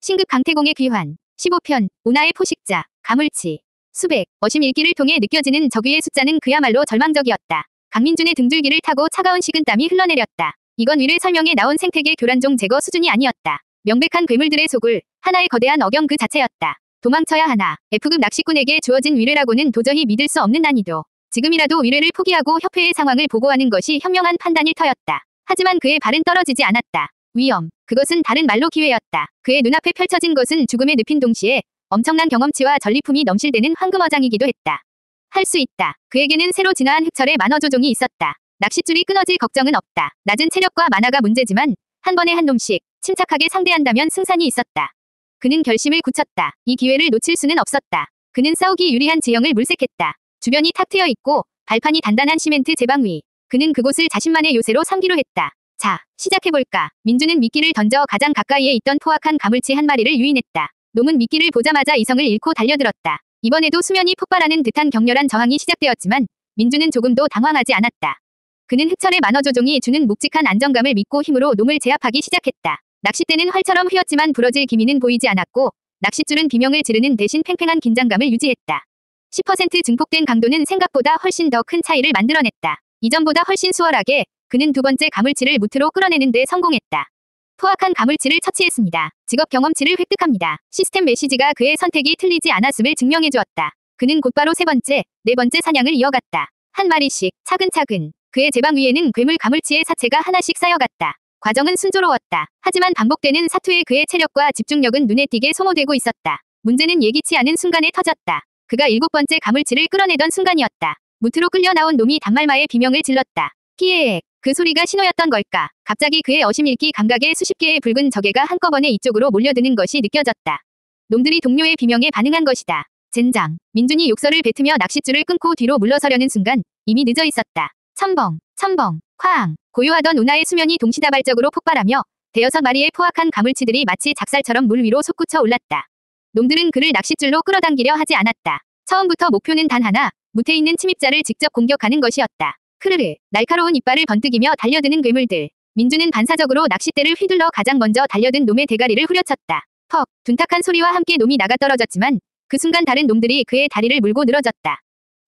신급 강태공의 귀환. 15편, 운하의 포식자, 가물치. 수백, 어심일기를 통해 느껴지는 적위의 숫자는 그야말로 절망적이었다. 강민준의 등줄기를 타고 차가운 식은땀이 흘러내렸다. 이건 위를 설명에 나온 생태계 교란종 제거 수준이 아니었다. 명백한 괴물들의 속을 하나의 거대한 어경 그 자체였다. 도망쳐야 하나. F급 낚시꾼에게 주어진 위례라고는 도저히 믿을 수 없는 난이도. 지금이라도 위례를 포기하고 협회의 상황을 보고하는 것이 현명한 판단일 터였다. 하지만 그의 발은 떨어지지 않았다. 위험. 그것은 다른 말로 기회였다. 그의 눈앞에 펼쳐진 것은 죽음의 늪인 동시에 엄청난 경험치와 전리품이 넘실대는 황금어장이기도 했다. 할 수 있다. 그에게는 새로 진화한 흑철의 만화조종이 있었다. 낚싯줄이 끊어질 걱정은 없다. 낮은 체력과 만화가 문제지만 한 번에 한 놈씩 침착하게 상대한다면 승산이 있었다. 그는 결심을 굳혔다. 이 기회를 놓칠 수는 없었다. 그는 싸우기 유리한 지형을 물색했다. 주변이 탁 트여 있고 발판이 단단한 시멘트 제방 위. 그는 그곳을 자신만의 요새로 삼기로 했다. 자, 시작해볼까. 민주는 미끼를 던져 가장 가까이에 있던 포악한 가물치 한 마리를 유인했다. 놈은 미끼를 보자마자 이성을 잃고 달려들었다. 이번에도 수면이 폭발하는 듯한 격렬한 저항이 시작되었지만 민주는 조금도 당황하지 않았다. 그는 흑철의 만화조종이 주는 묵직한 안정감을 믿고 힘으로 놈을 제압하기 시작했다. 낚싯대는 활처럼 휘었지만 부러질 기미는 보이지 않았고 낚싯줄은 비명을 지르는 대신 팽팽한 긴장감을 유지했다. 10% 증폭된 강도는 생각보다 훨씬 더 큰 차이를 만들어냈다. 이전보다 훨씬 수월하게 그는 두 번째 가물치를 무트로 끌어내는 데 성공했다. 포악한 가물치를 처치했습니다. 직업 경험치를 획득합니다. 시스템 메시지가 그의 선택이 틀리지 않았음을 증명해주었다. 그는 곧바로 세 번째, 네 번째 사냥을 이어갔다. 한 마리씩 차근차근. 그의 제방 위에는 괴물 가물치의 사체가 하나씩 쌓여갔다. 과정은 순조로웠다. 하지만 반복되는 사투에 그의 체력과 집중력은 눈에 띄게 소모되고 있었다. 문제는 예기치 않은 순간에 터졌다. 그가 일곱 번째 가물치를 끌어내던 순간이었다. 무트로 끌려 나온 놈이 단말마의 비명을 질렀다. 끼에액. 그 소리가 신호였던 걸까? 갑자기 그의 어심일기 감각에 수십 개의 붉은 저개가 한꺼번에 이쪽으로 몰려드는 것이 느껴졌다. 놈들이 동료의 비명에 반응한 것이다. 젠장. 민준이 욕설을 뱉으며 낚싯줄을 끊고 뒤로 물러서려는 순간 이미 늦어 있었다. 첨벙, 첨벙, 쾅. 고요하던 운하의 수면이 동시다발적으로 폭발하며 대여섯 마리의 포악한 가물치들이 마치 작살처럼 물 위로 솟구쳐 올랐다. 놈들은 그를 낚싯줄로 끌어당기려 하지 않았다. 처음부터 목표는 단 하나, 무태 있는 침입자를 직접 공격하는 것이었다. 크르르, 날카로운 이빨을 번뜩이며 달려드는 괴물들. 민주는 반사적으로 낚싯대를 휘둘러 가장 먼저 달려든 놈의 대가리를 후려쳤다. 퍽, 둔탁한 소리와 함께 놈이 나가떨어졌지만 그 순간 다른 놈들이 그의 다리를 물고 늘어졌다.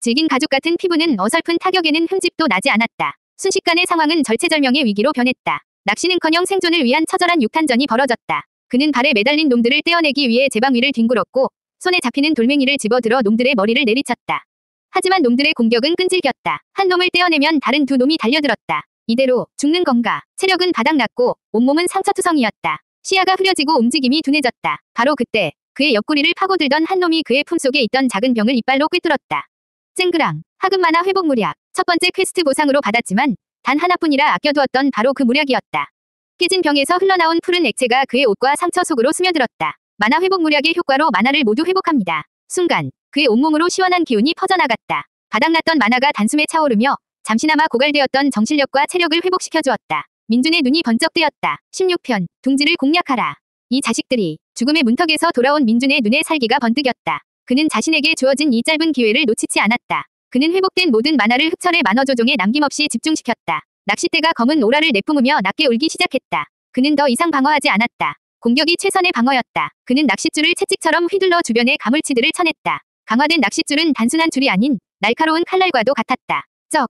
질긴 가죽 같은 피부는 어설픈 타격에는 흠집도 나지 않았다. 순식간에 상황은 절체절명의 위기로 변했다. 낚시는커녕 생존을 위한 처절한 육탄전이 벌어졌다. 그는 발에 매달린 놈들을 떼어내기 위해 제방 위를 뒹굴었고 손에 잡히는 돌멩이를 집어들어 놈들의 머리를 내리쳤다. 하지만 놈들의 공격은 끈질겼다. 한 놈을 떼어내면 다른 두 놈이 달려들었다. 이대로 죽는 건가? 체력은 바닥났고 온몸은 상처투성이었다. 시야가 흐려지고 움직임이 둔해졌다. 바로 그때 그의 옆구리를 파고들던 한 놈이 그의 품속에 있던 작은 병을 이빨로 꿰뚫었다. 쨍그랑. 하급 만화 회복 무략. 첫 번째 퀘스트 보상으로 받았지만 단 하나뿐이라 아껴두었던 바로 그 무략이었다. 깨진 병에서 흘러나온 푸른 액체가 그의 옷과 상처 속으로 스며들었다. 만화 회복 무략의 효과로 만화를 모두 회복합니다. 순간 그의 온몸으로 시원한 기운이 퍼져나갔다. 바닥났던 만화가 단숨에 차오르며 잠시나마 고갈되었던 정신력과 체력을 회복시켜주었다. 민준의 눈이 번쩍 뜨였다. 16편. 둥지를 공략하라. 이 자식들이. 죽음의 문턱에서 돌아온 민준의 눈에 살기가 번뜩였다. 그는 자신에게 주어진 이 짧은 기회를 놓치지 않았다. 그는 회복된 모든 만화를 흑철의 만화조종에 남김없이 집중시켰다. 낚싯대가 검은 오라를 내뿜으며 낮게 울기 시작했다. 그는 더 이상 방어하지 않았다. 공격이 최선의 방어였다. 그는 낚싯줄을 채찍처럼 휘둘러 주변의 가물치들을 쳐냈다. 강화된 낚싯줄은 단순한 줄이 아닌 날카로운 칼날과도 같았다. 쩍.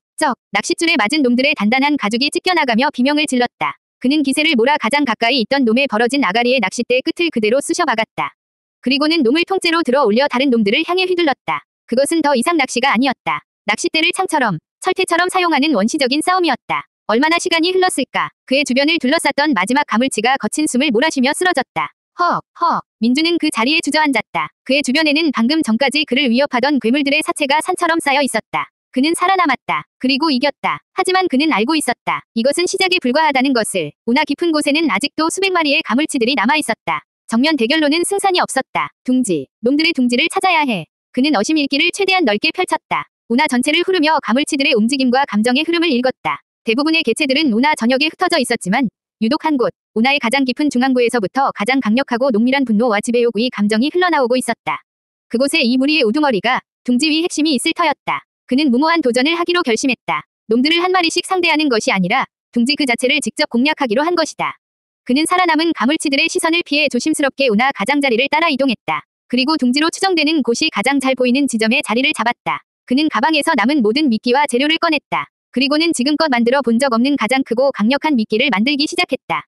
낚싯줄에 맞은 놈들의 단단한 가죽이 찢겨나가며 비명을 질렀다. 그는 기세를 몰아 가장 가까이 있던 놈의 벌어진 아가리의 낚싯대 끝을 그대로 쑤셔 박았다. 그리고는 놈을 통째로 들어 올려 다른 놈들을 향해 휘둘렀다. 그것은 더 이상 낚시가 아니었다. 낚싯대를 창처럼, 철퇴처럼 사용하는 원시적인 싸움이었다. 얼마나 시간이 흘렀을까. 그의 주변을 둘러쌌던 마지막 가물치가 거친 숨을 몰아쉬며 쓰러졌다. 헉. 민주는 그 자리에 주저앉았다. 그의 주변에는 방금 전까지 그를 위협하던 괴물들의 사체가 산처럼 쌓여 있었다. 그는 살아남았다. 그리고 이겼다. 하지만 그는 알고 있었다. 이것은 시작에 불과하다는 것을. 운하 깊은 곳에는 아직도 수백 마리의 가물치들이 남아있었다. 정면 대결로는 승산이 없었다. 둥지. 놈들의 둥지를 찾아야 해. 그는 어심일기를 최대한 넓게 펼쳤다. 운하 전체를 흐르며 가물치들의 움직임과 감정의 흐름을 읽었다. 대부분의 개체들은 운하 전역에 흩어져 있었지만 유독 한 곳, 운하의 가장 깊은 중앙부에서부터 가장 강력하고 농밀한 분노와 지배요구의 감정이 흘러나오고 있었다. 그곳에 이 무리의 우두머리가 둥지 위 핵심이 있을 터였다. 그는 무모한 도전을 하기로 결심했다. 놈들을 한 마리씩 상대하는 것이 아니라 둥지 그 자체를 직접 공략하기로 한 것이다. 그는 살아남은 가물치들의 시선을 피해 조심스럽게 운하 가장자리를 따라 이동했다. 그리고 둥지로 추정되는 곳이 가장 잘 보이는 지점에 자리를 잡았다. 그는 가방에서 남은 모든 미끼와 재료를 꺼냈다. 그리고는 지금껏 만들어 본 적 없는 가장 크고 강력한 미끼를 만들기 시작했다.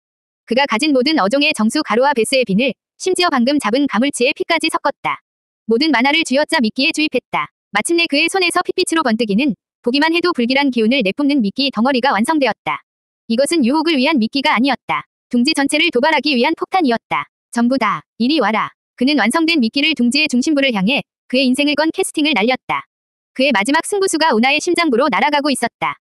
그가 가진 모든 어종의 정수 가루와 베스의 비늘, 심지어 방금 잡은 가물치의 피까지 섞었다. 모든 만화를 쥐어짜 미끼에 주입했다. 마침내 그의 손에서 핏빛으로 번뜩이는 보기만 해도 불길한 기운을 내뿜는 미끼 덩어리가 완성되었다. 이것은 유혹을 위한 미끼가 아니었다. 둥지 전체를 도발하기 위한 폭탄이었다. 전부 다 이리 와라. 그는 완성된 미끼를 둥지의 중심부를 향해 그의 인생을 건 캐스팅을 날렸다. 그의 마지막 승부수가 운하의 심장부로 날아가고 있었다.